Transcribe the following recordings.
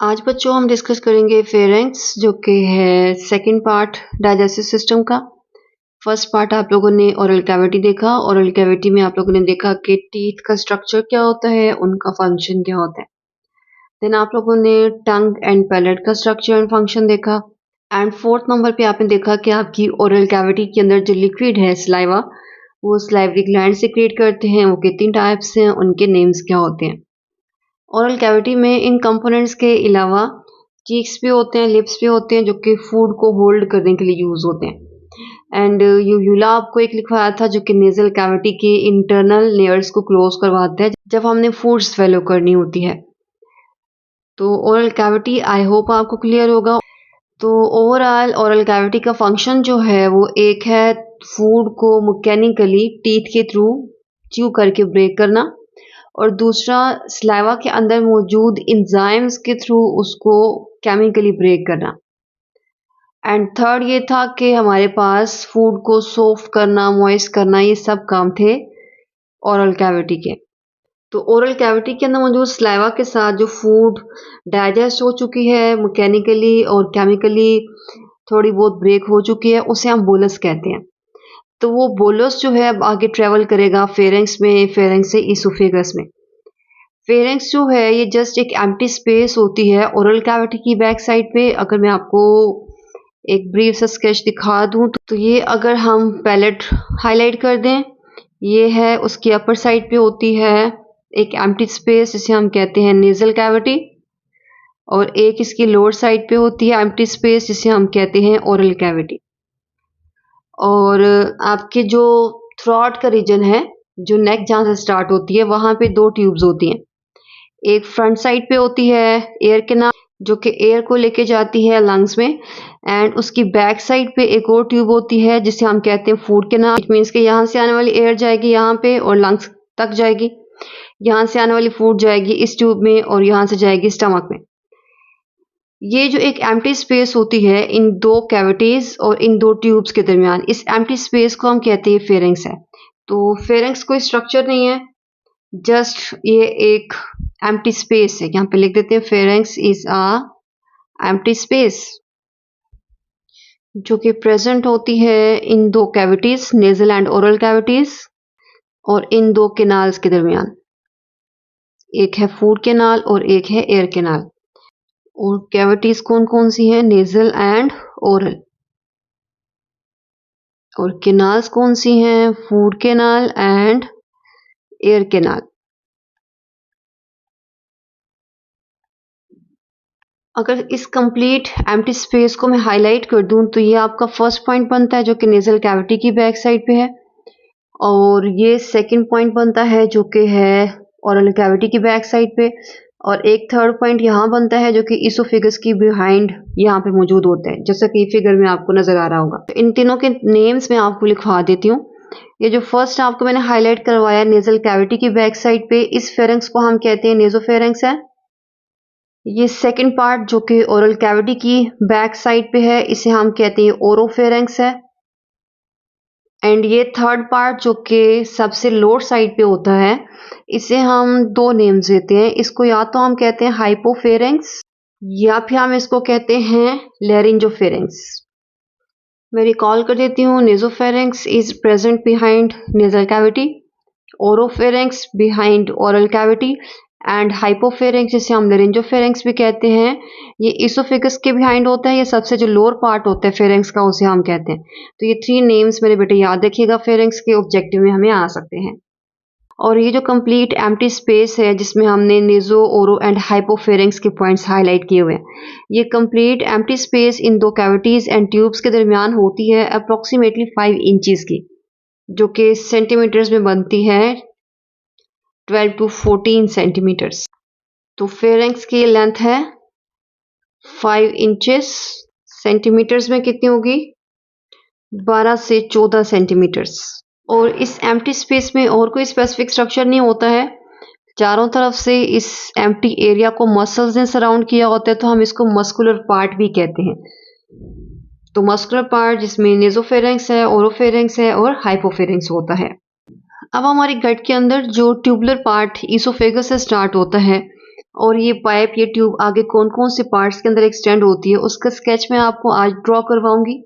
आज बच्चों हम डिस्कस करेंगे फेरेंक्स जो कि है सेकंड पार्ट डाइजेस्टिव सिस्टम का। फर्स्ट पार्ट आप लोगों ने ओरल कैविटी देखा। ओरल कैविटी में आप लोगों ने देखा कि टीथ का स्ट्रक्चर क्या होता है, उनका फंक्शन क्या होता है। देन आप लोगों ने टंग एंड पैलेट का स्ट्रक्चर एंड फंक्शन देखा। एंड फोर्थ नंबर पे आपने देखा कि आपकी ओरल कैविटी के अंदर जो लिक्विड है स्लाइवा, वो स्लाइवरी ग्लैंड सेक्रेट करते हैं। वो कितनी टाइप्स हैं, उनके नेम्स क्या होते हैं। ओरल कैविटी में इन कंपोनेंट्स के अलावा चीक्स भी होते हैं, लिप्स भी होते हैं, जो कि फूड को होल्ड करने के लिए यूज होते हैं। एंड यूला आपको एक लिखवाया था जो कि नेजल कैविटी के इंटरनल लेयर्स को क्लोज करवाता है जब हमने फूड स्वेलो करनी होती है। तो ओरल कैविटी आई होप आपको क्लियर होगा। तो ओवरऑल ओरल कैविटी का फंक्शन जो है वो एक है फूड को मैकेनिकली टीथ के थ्रू च्यू करके ब्रेक करना, और दूसरा स्लाइवा के अंदर मौजूद एंजाइम्स के थ्रू उसको केमिकली ब्रेक करना। एंड थर्ड ये था कि हमारे पास फूड को सॉफ्ट करना, मॉइस्ट करना, ये सब काम थे ओरल कैविटी के। तो ओरल कैविटी के अंदर मौजूद स्लाइवा के साथ जो फूड डाइजेस्ट हो चुकी है मैकेनिकली और केमिकली थोड़ी बहुत ब्रेक हो चुकी है, उसे हम बोलस कहते हैं। तो वो बोलस जो है अब आगे ट्रेवल करेगा फेरेंक्स में, फेरेंक्स से इसोफेगस में। फेरेंक्स जो है ये जस्ट एक एम्प्टी स्पेस होती है ओरल कैविटी की बैक साइड पे। अगर मैं आपको एक ब्रीफ सा स्केच दिखा दूं तो ये अगर हम पैलेट हाईलाइट कर दें, ये है उसकी अपर साइड पे होती है एक एम्प्टी स्पेस जिसे हम कहते हैं नेजल कैविटी, और एक इसकी लोअर साइड पे होती है एम्प्टी स्पेस जिसे हम कहते हैं ओरल कैविटी। और आपके जो थ्रोट का रीजन है, जो नेक जहाँ से स्टार्ट होती है, वहां पे दो ट्यूब्स होती हैं। एक फ्रंट साइड पे होती है एयर कैनाल जो कि एयर को लेके जाती है लंग्स में, एंड उसकी बैक साइड पे एक और ट्यूब होती है जिसे हम कहते हैं फूड कैनाल। इट मीन्स कि यहाँ से आने वाली एयर जाएगी यहाँ पे और लंग्स तक जाएगी, यहाँ से आने वाली फूड जाएगी इस ट्यूब में और यहाँ से जाएगी स्टमक में। ये जो एक एम्प्टी स्पेस होती है इन दो कैविटीज और इन दो ट्यूब्स के दरमियान, इस एम्प्टी स्पेस को हम कहते हैं फेरेंक्स है। तो फेरेंक्स कोई स्ट्रक्चर नहीं है, जस्ट ये एक एम्प्टी स्पेस है। यहाँ पे लिख देते हैं pharynx is a empty space जो कि प्रेजेंट होती है इन दो cavities, nasal and oral cavities, और इन दो केनाल्स के दरमियान। एक है फूड केनाल और एक है एयर केनाल। और कैविटीज कौन कौन सी हैं? Nasal and oral. और केनाल्स कौन सी हैं? Food canal and air canal. अगर इस कंप्लीट एम्प्टी स्पेस को मैं हाईलाइट कर दूं तो ये आपका फर्स्ट पॉइंट बनता है जो कि नेजल कैविटी की बैक साइड पे है, और ये सेकंड पॉइंट बनता है जो कि है ओरल कैविटी की बैक साइड पे, और एक थर्ड पॉइंट यहाँ बनता है जो कि इसोफेगस की बिहाइंड यहाँ पे मौजूद होता है, जैसा कि फिगर में आपको नजर आ रहा होगा। तो इन तीनों के नेम्स मैं आपको लिखवा देती हूँ। ये जो फर्स्ट आपको मैंने हाईलाइट करवाया नेजल कैविटी की बैक साइड पे, इस फेरेंक्स को हम कहते हैं नेजोफेरेंक्स है। ये सेकंड पार्ट जो कि ओरल कैविटी की बैक साइड पे है, इसे हम कहते हैं ओरोफेरेंक्स है। एंड ये थर्ड पार्ट जो कि सबसे लोअर साइड पे होता है, इसे हम दो नेम्स देते हैं। इसको या तो हम कहते हैं हाइपोफेरेंक्स या फिर हम इसको कहते हैं लैरिंजोफेरेंक्स। मैं रिकॉल कर देती हूँ, nasopharynx is present behind nasal cavity, oropharynx behind oral cavity, and hypopharynx जिसे हम लैरिंजोफेरेंक्स भी कहते हैं, ये इसोफेगस के बिहाइंड होता है। ये सबसे जो लोअर पार्ट होता है फेरेंक्स का, उसे हम कहते हैं। तो ये थ्री नेम्स मेरे बेटे याद रखिएगा, फेरेंक्स के ऑब्जेक्टिव में हमें आ सकते हैं। और ये जो कंप्लीट एम्प्टी स्पेस है जिसमें हमने नेजो, ओरो एंड हाइपोफेरेंक्स के पॉइंट्स हाईलाइट किए हुए हैं, ये कंप्लीट एम्प्टी स्पेस इन दो कैविटीज एंड ट्यूब्स के दरमियान होती है अप्रोक्सीमेटली 5 इंचेस की, जो कि सेंटीमीटर्स में बनती है 12 to 14 सेंटीमीटर्स। तो फेरेंक्स की लेंथ है 5 इंचेस, सेंटीमीटर्स में कितनी होगी? 12 से 14 सेंटीमीटर्स। और इस एम्प्टी स्पेस में और कोई स्पेसिफिक स्ट्रक्चर नहीं होता है, चारों तरफ से इस एम्प्टी एरिया को मसल्स ने सराउंड किया होता है, तो हम इसको मस्कुलर पार्ट भी कहते हैं। तो मस्कुलर पार्ट जिसमें नेजोफेरेंक्स है, ओरोफेरेंक्स है और हाइपोफेरेंक्स होता है। अब हमारी गट के अंदर जो ट्यूबुलर पार्ट इसोफेगस से स्टार्ट होता है, और ये पाइप, ये ट्यूब आगे कौन कौन से पार्ट्स के अंदर एक्सटेंड होती है उसका स्केच मैं आपको आज ड्रॉ करवाऊंगी।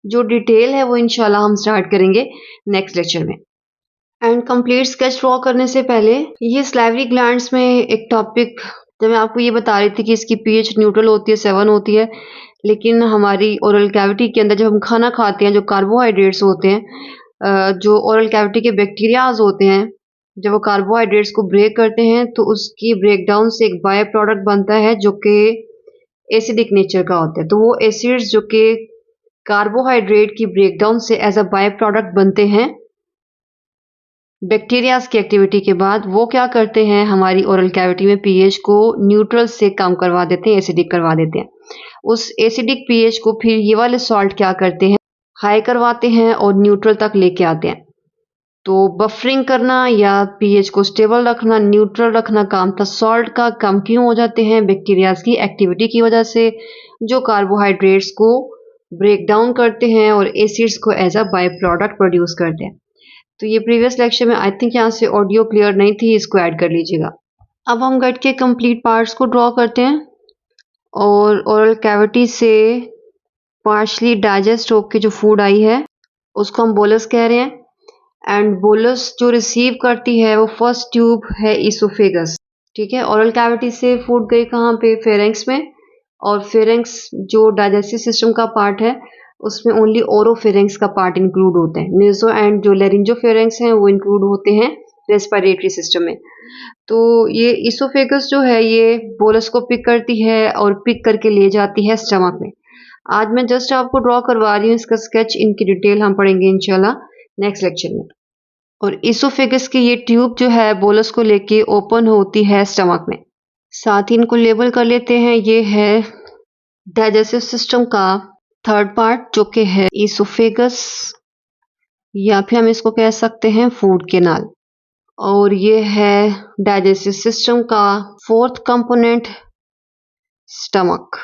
जो डिटेल है वो इंशाल्लाह हम स्टार्ट करेंगे नेक्स्ट लेक्चर में। एंड कंप्लीट स्केच ड्रॉ करने से पहले ये सलाइवरी ग्लैंड्स में एक टॉपिक, जब मैं आपको ये बता रही थी कि इसकी पीएच न्यूट्रल होती है, 7 होती है, लेकिन हमारी ओरल कैविटी के अंदर जब हम खाना खाते हैं जो कार्बोहाइड्रेट्स होते हैं, जो ओरल कैविटी के बैक्टीरियाज होते हैं, जब वो कार्बोहाइड्रेट्स को ब्रेक करते हैं तो उसकी ब्रेकडाउन से एक बाय प्रोडक्ट बनता है जो कि एसिडिक नेचर का होता है। तो वो एसिड्स जो कि कार्बोहाइड्रेट की ब्रेकडाउन से एज अ बाय प्रोडक्ट बनते हैं बैक्टीरियाज की एक्टिविटी के बाद, वो क्या करते हैं हमारी ओरल कैविटी में पीएच को न्यूट्रल से कम करवा देते हैं, एसिडिक करवा देते हैं। उस एसिडिक पीएच को फिर ये वाले सॉल्ट क्या करते हैं, हाई करवाते हैं और न्यूट्रल तक लेके आते हैं। तो बफरिंग करना या पीएच को स्टेबल रखना, न्यूट्रल रखना काम था सॉल्ट का। कम क्यों हो जाते हैं? बैक्टीरियाज की एक्टिविटी की वजह से, जो कार्बोहाइड्रेट्स को ब्रेक डाउन करते हैं और एसिड्स को as a by product produce करते हैं। तो ये प्रीवियस लेक्चर में आई थिंक यहाँ से ऑडियो क्लियर नहीं थी, इसको ऐड कर लीजिएगा। अब हम गट के कंप्लीट पार्ट्स को ड्रॉ करते हैं और ओरल कैविटी से पार्शली डाइजेस्ट होकर जो फूड आई है उसको हम बोलस कह रहे हैं। एंड बोलस जो रिसीव करती है वो फर्स्ट ट्यूब है इसोफेगस। ठीक है, ओरल कैविटी से फूड गई कहाँ पे? फेरेंक्स में। और फेरेंक्स जो डाइजेस्टिव सिस्टम का पार्ट है उसमें ओनली ओरोफेरेंक्स का पार्ट इंक्लूड होता है। नेजो एंड जो लेरिंजोफेरेंक्स हैं वो इंक्लूड होते हैं रेस्पिरेटरी सिस्टम में। तो ये इसोफेगस जो है ये बोलस को पिक करती है और पिक करके ले जाती है स्टमक में। आज मैं जस्ट आपको ड्रॉ करवा रही हूँ, इसका स्केच, इनकी डिटेल हम पढ़ेंगे इंशाल्लाह नेक्स्ट लेक्चर में। और इसोफेगस की ये ट्यूब जो है बोलस को लेके ओपन होती है स्टमक में। साथ ही इनको लेबल कर लेते हैं, ये है डाइजेस्टिव सिस्टम का थर्ड पार्ट जो कि है इसोफेगस, या फिर हम इसको कह सकते हैं फूड कैनाल। और ये है डाइजेस्टिव सिस्टम का फोर्थ कंपोनेंट स्टमक।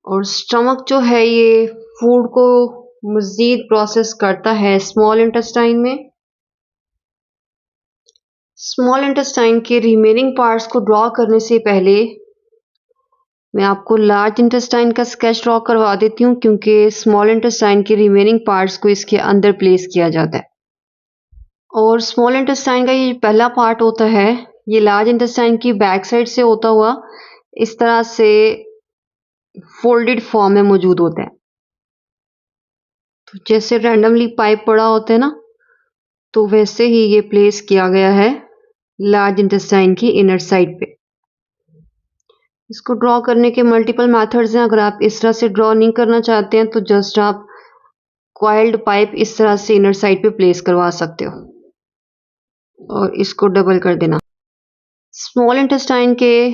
और स्टमक जो है ये फूड को मजीद प्रोसेस करता है स्मॉल इंटेस्टाइन में। स्मॉल इंटेस्टाइन के रिमेनिंग पार्ट्स को ड्रॉ करने से पहले मैं आपको लार्ज इंटेस्टाइन का स्केच ड्रॉ करवा देती हूँ, क्योंकि स्मॉल इंटेस्टाइन के रिमेनिंग पार्ट्स को इसके अंदर प्लेस किया जाता है। और स्मॉल इंटेस्टाइन का ये पहला पार्ट होता है, ये लार्ज इंटेस्टाइन की बैक साइड से होता हुआ इस तरह से फोल्डेड फॉर्म में मौजूद होता है। तो जैसे रैंडमली पाइप पड़ा होता है ना, तो वैसे ही ये प्लेस किया गया है लार्ज इंटेस्टाइन की इनर साइड पे। इसको ड्रॉ करने के मल्टीपल मेथड्स हैं। अगर आप इस तरह से ड्रॉ नहीं करना चाहते हैं तो जस्ट आप कॉइल्ड पाइप इस तरह से इनर साइड पे प्लेस करवा सकते हो और इसको डबल कर देना। स्मॉल इंटेस्टाइन के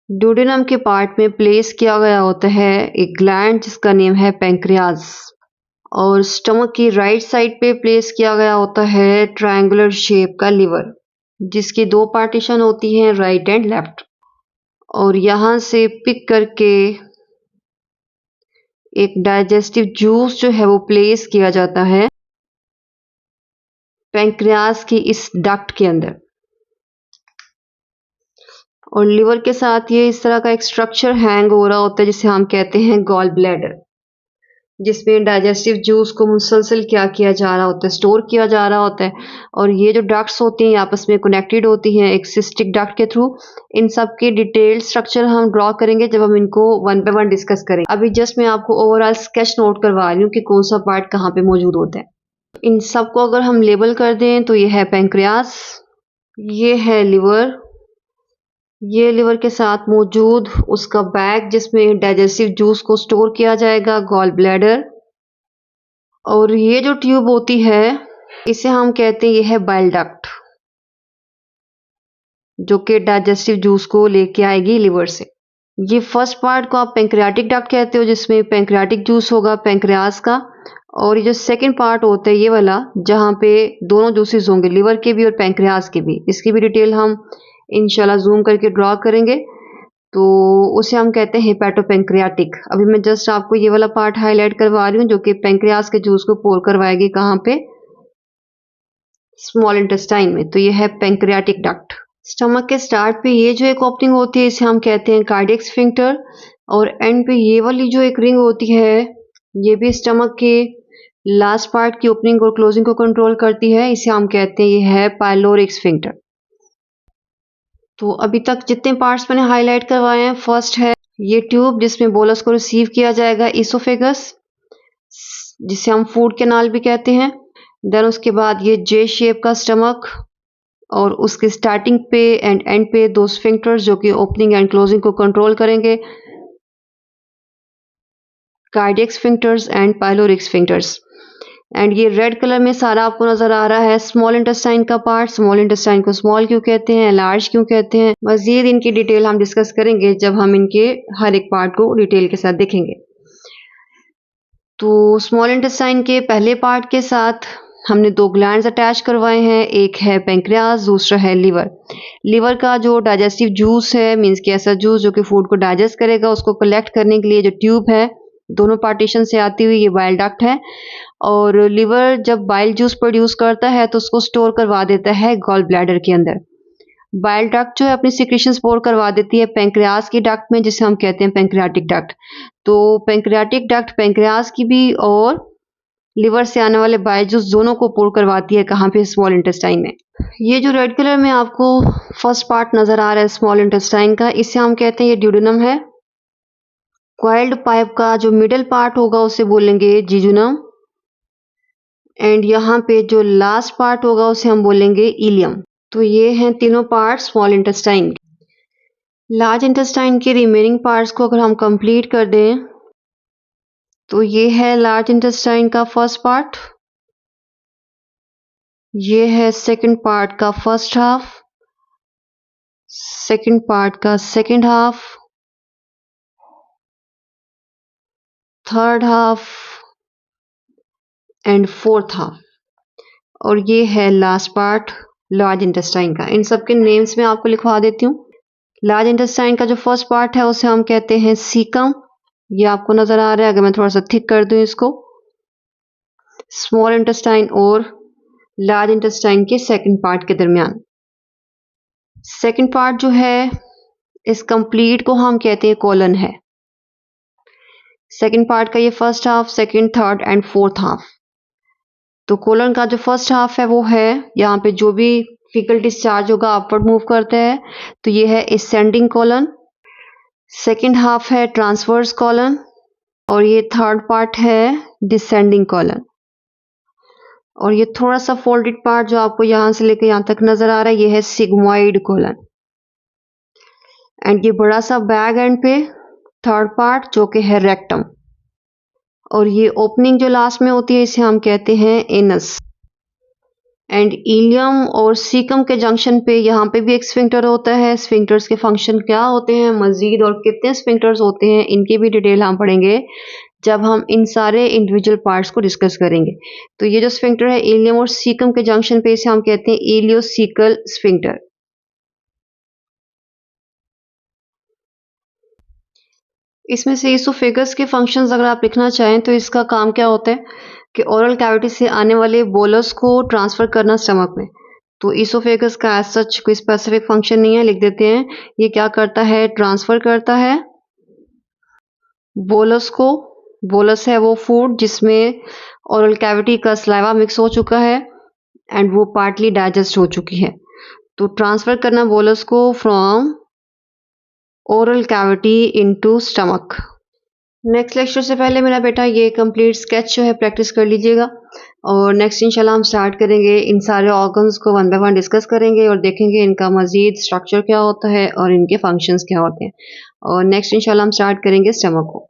ड्यूडेनम के पार्ट में प्लेस किया गया होता है एक ग्लैंड जिसका नेम है पैंक्रियाज। और स्टमक की राइट साइड पे प्लेस किया गया होता है ट्रायंगुलर शेप का लिवर, जिसकी 2 पार्टीशन होती हैं, राइट एंड लेफ्ट। और यहाँ से पिक करके एक डाइजेस्टिव जूस जो है वो प्लेस किया जाता है पैंक्रियाज की इस डक्ट के अंदर। और लिवर के साथ ये इस तरह का एक स्ट्रक्चर हैंग हो रहा होता है जिसे हम कहते हैं गॉल ब्लैडर, जिसमें डाइजेस्टिव जूस को मुसलसल क्या किया जा रहा होता है, स्टोर किया जा रहा होता है। और ये जो डक्ट्स होती हैं आपस में कनेक्टेड होती हैं एक सिस्टिक डक्ट के थ्रू। इन सब के डिटेल स्ट्रक्चर हम ड्रॉ करेंगे जब हम इनको वन बाय वन डिस्कस करेंगे। अभी जस्ट मैं आपको ओवरऑल स्केच नोट करवा रही हूँ कि कौन सा पार्ट कहाँ पे मौजूद होता है। इन सबको अगर हम लेबल कर दें तो ये है पैंक्रियास, ये है लिवर, ये लिवर के साथ मौजूद उसका बैग जिसमें डाइजेस्टिव जूस को स्टोर किया जाएगा, गॉल ब्लैडर। और ये जो ट्यूब होती है इसे हम कहते हैं ये है बाइल डक्ट, जो कि डाइजेस्टिव जूस को लेके आएगी लिवर से। ये फर्स्ट पार्ट को आप पैंक्रियाटिक डक्ट कहते हो, जिसमें पैंक्रियाटिक जूस होगा पैंक्रियास का। और ये जो सेकंड पार्ट होता है ये वाला, जहाँ पे दोनों जूसेस होंगे, लिवर के भी और पैंक्रियास के भी, इसकी भी डिटेल हम इंशाल्लाह जूम करके ड्रॉ करेंगे। तो उसे हम कहते हैं हेपेटोपैंक्रियाटिक। अभी मैं जस्ट आपको ये वाला पार्ट हाईलाइट करवा रही हूँ जो कि पैंक्रियास के जूस को पोर करवाएगी कहाँ पे? स्मॉल इंटेस्टाइन में। तो ये है पैंक्रियाटिक डक्ट। स्टमक के स्टार्ट पे ये जो एक ओपनिंग होती है इसे हम कहते हैं कार्डियक स्फिंक्टर, और एंड पे ये वाली जो एक रिंग होती है ये भी स्टमक के लास्ट पार्ट की ओपनिंग और क्लोजिंग को कंट्रोल करती है, इसे हम कहते हैं ये है पाइलोरिक स्फिंक्टर। तो अभी तक जितने पार्ट्स मैंने हाईलाइट करवाए हैं, फर्स्ट है ये ट्यूब जिसमें बोलस को रिसीव किया जाएगा, इसोफेगस, जिसे हम फूड कैनाल भी कहते हैं। देन उसके बाद ये जे शेप का स्टमक और उसके स्टार्टिंग पे एंड एंड पे दो स्फिंक्टर्स जो कि ओपनिंग एंड क्लोजिंग को कंट्रोल करेंगे, cardiac sphincters and pyloric sphincters. And ये रेड कलर में सारा आपको नजर आ रहा है स्मॉल इंटेस्टाइन का पार्ट। स्मॉल इंटेस्टाइन को स्मॉल क्यों कहते हैं, लार्ज क्यों कहते हैं, मजीद इनकी डिटेल हम डिस्कस करेंगे जब हम इनके हर एक पार्ट को डिटेल के साथ देखेंगे। तो स्मॉल इंटेस्टाइन के पहले पार्ट के साथ हमने दो ग्लैंड्स अटैच करवाए हैं, एक है पेंक्रियाज, दूसरा है लिवर। लिवर का जो डाइजेस्टिव जूस है, मींस कि ऐसा जूस जो कि फूड को डाइजेस्ट करेगा, उसको कलेक्ट करने के लिए जो ट्यूब है दोनों पार्टीशन से आती हुई ये बाइल डक्ट है। और लिवर जब बाइल जूस प्रोड्यूस करता है तो उसको स्टोर करवा देता है गॉल ब्लैडर के अंदर। बाइल डक्ट जो है अपनी सिक्रीशन स्टोर करवा देती है पेंक्रियाज की डक्ट में, जिसे हम कहते हैं पेंक्रियाटिक डक्ट। तो पेंक्रियाटिक डक्ट पेंक्रियाज की भी और लिवर से आने वाले बाइल जूस दोनों को पोर करवाती है, कहाँ पे, स्मॉल इंटेस्टाइन में। ये जो रेड कलर में आपको फर्स्ट पार्ट नजर आ रहा है स्मॉल इंटेस्टाइन का, इसे हम कहते हैं ये ड्यूडेनम है। क्वाइल्ड पाइप का जो मिडिल पार्ट होगा उसे बोलेंगे जिजुनम, एंड यहाँ पे जो लास्ट पार्ट होगा उसे हम बोलेंगे इलियम। तो ये हैं तीनों part small intestine. Large intestine के रिमेनिंग पार्ट्स को अगर हम कंप्लीट कर दें तो ये है लार्ज इंटेस्टाइन का फर्स्ट पार्ट, ये है सेकंड पार्ट का फर्स्ट हाफ, सेकंड पार्ट का second half, third half and fourth half, और ये है लास्ट पार्ट लार्ज इंटेस्टाइन का। इन सब के नेम्स मैं आपको लिखवा देती हूँ। लार्ज इंटेस्टाइन का जो फर्स्ट पार्ट है उसे हम कहते हैं सीकम, ये आपको नजर आ रहा है। अगर मैं थोड़ा सा थिक कर दूं इसको, स्मॉल इंटेस्टाइन और लार्ज इंटेस्टाइन के सेकंड पार्ट के दरमियान। सेकंड पार्ट जो है इस कंप्लीट को हम कहते हैं कोलन है। सेकंड पार्ट का ये first half, second, third and fourth half. तो कोलन का जो फर्स्ट हाफ है वो है, यहाँ पे जो भी फीकल डिस्चार्ज होगा अपवर्ड मूव करता है, तो ये है असेंडिंग कोलन। सेकंड हाफ है ट्रांसवर्स कोलन, और ये थर्ड पार्ट है डिसेंडिंग कोलन। और ये थोड़ा सा फोल्डेड पार्ट जो आपको यहां से लेकर यहां तक नजर आ रहा है, ये है सिग्मोइड कोलन। एंड ये बड़ा सा बैग एंड पे थर्ड पार्ट जो कि है रेक्टम, और ये ओपनिंग जो लास्ट में होती है इसे हम कहते हैं एनस। एंड इलियम और सीकम के जंक्शन पे यहाँ पे भी एक स्फिंक्टर होता है। स्फिंक्टर्स के फंक्शन क्या होते हैं मजीद, और कितने स्फिंक्टर्स होते हैं, इनकी भी डिटेल हम पढ़ेंगे जब हम इन सारे इंडिविजुअल पार्ट्स को डिस्कस करेंगे। तो ये जो स्फिंक्टर है इलियम और सीकम के जंक्शन पे, इसे हम कहते हैं इलियोसीकल स्फिंक्टर। इसमें से इसोफेगस के फंक्शंस अगर आप लिखना चाहें तो इसका काम क्या होता है कि ओरल कैविटी से आने वाले बोलस को ट्रांसफर करना स्टमक में। तो इसोफेगस का एज सच कोई स्पेसिफिक फंक्शन नहीं है, लिख देते हैं। ये क्या करता है, ट्रांसफर करता है बोलस को। बोलस है वो फूड जिसमें ओरल कैविटी का सलाइवा मिक्स हो चुका है एंड वो पार्टली डाइजेस्ट हो चुकी है। तो ट्रांसफर करना बोलस को from oral cavity into stomach. Next lecture से पहले मेरा बेटा ये कंप्लीट स्केच जो है प्रैक्टिस कर लीजिएगा, और नेक्स्ट इंशाल्लाह हम स्टार्ट करेंगे इन सारे ऑर्गन्स को वन बाय वन डिस्कस करेंगे और देखेंगे इनका मजीद स्ट्रक्चर क्या होता है और इनके फंक्शंस क्या होते हैं। और नेक्स्ट इंशाल्लाह हम स्टार्ट करेंगे स्टमक को।